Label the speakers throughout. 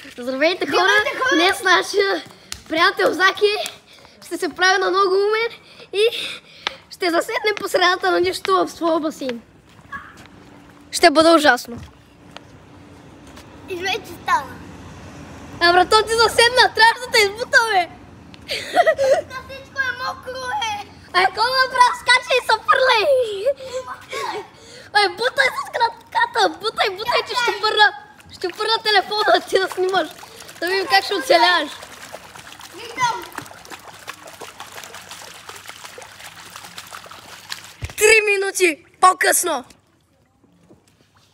Speaker 1: Здравейте хора! Днес нашия приятел Заки ще се прави на много умен и ще заседне по средата на нищо в своя басейн. Ще бъде ужасно.
Speaker 2: Вече стана.
Speaker 1: А брато, ти заседна, трябваше да те избутаме.
Speaker 2: Всичко е мокро,
Speaker 1: Ай, какво да направя? Скачай и се пърлей! Ай, бутай с кратката! Бутай, че ще пърна! Ще пърна телефона ти да снимаш. Да видим как ще оцеляваш.
Speaker 2: Виждам.
Speaker 1: 3 минути по-късно.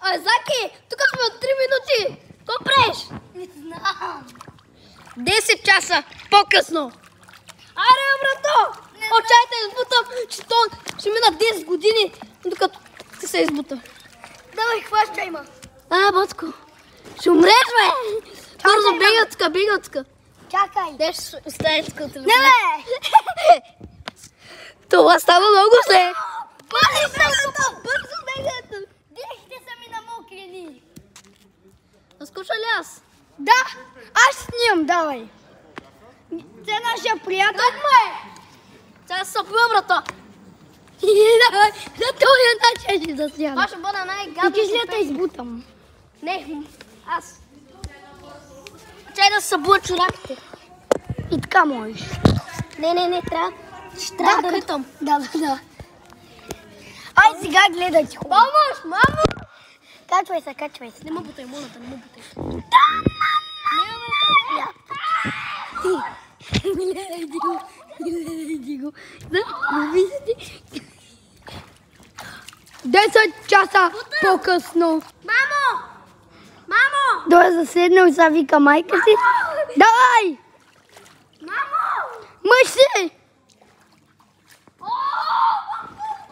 Speaker 1: Ай, Заки, тук сме от 3 минути. Какво правиш?
Speaker 2: Не знам.
Speaker 1: 10 часа по-късно. Аре, брато! Очайте, избутам, че то ще мина 10 години, докато ти се избута.
Speaker 2: Давай, хващай ма.
Speaker 1: Батко, ще умреш, бе! Бързо, бегай от тук.
Speaker 2: Чакай.
Speaker 1: Де ще оставя тук от телефона?
Speaker 2: Не, бе!
Speaker 1: Това става много зле.
Speaker 2: Бързо бегай. Дрехите са ми намокрени.
Speaker 1: Скуша ли аз?
Speaker 2: Да, аз снимам, давай. Це нашия приятел.
Speaker 1: Как му е? Сега се съпива, брато.
Speaker 2: За този начин ще да снимам.
Speaker 1: Това ще бъде най-гадно.
Speaker 2: Отиш ли да те избутам?
Speaker 1: Не, аз. Чай да се събува чорапите.
Speaker 2: И така можеш.
Speaker 1: Не, трябва. Ще трябва да ритам.
Speaker 2: Да. Ай, сега гледай ти хубаво.
Speaker 1: Помощ, мамо!
Speaker 2: Качвай се.
Speaker 1: Не му бутай, моля те, не му бутай.
Speaker 2: Гледай го. 10 часа по-късно.
Speaker 1: Мамо!
Speaker 2: Той е заседнал и сега вика майка си. Давай!
Speaker 1: Мамо!
Speaker 2: Мъж си!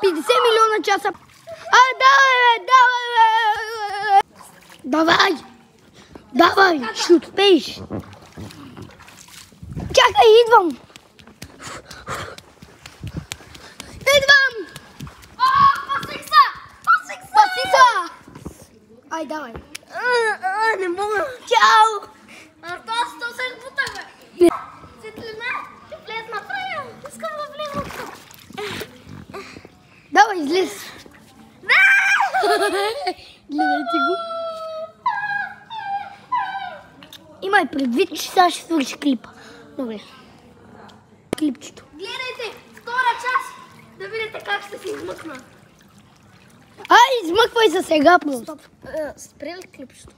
Speaker 2: 50 милиона часа. Давай, ще успееш. Чакай, идвам. Паси се! Ай, давай.
Speaker 1: Не мога.
Speaker 2: Чао!
Speaker 1: Аз се избутах, бе. Светлина, ще влезна в нея. Искам да влезна тук.
Speaker 2: Давай, излез. Гледайте го. Имай предвид, че сега ще свърши клипа. Добре. Клипчето.
Speaker 1: Гледайте, втора част. Да видите как ще се измъкна.
Speaker 2: Ай, измъквай за сега просто.
Speaker 1: Стоп. Спрели клипчето.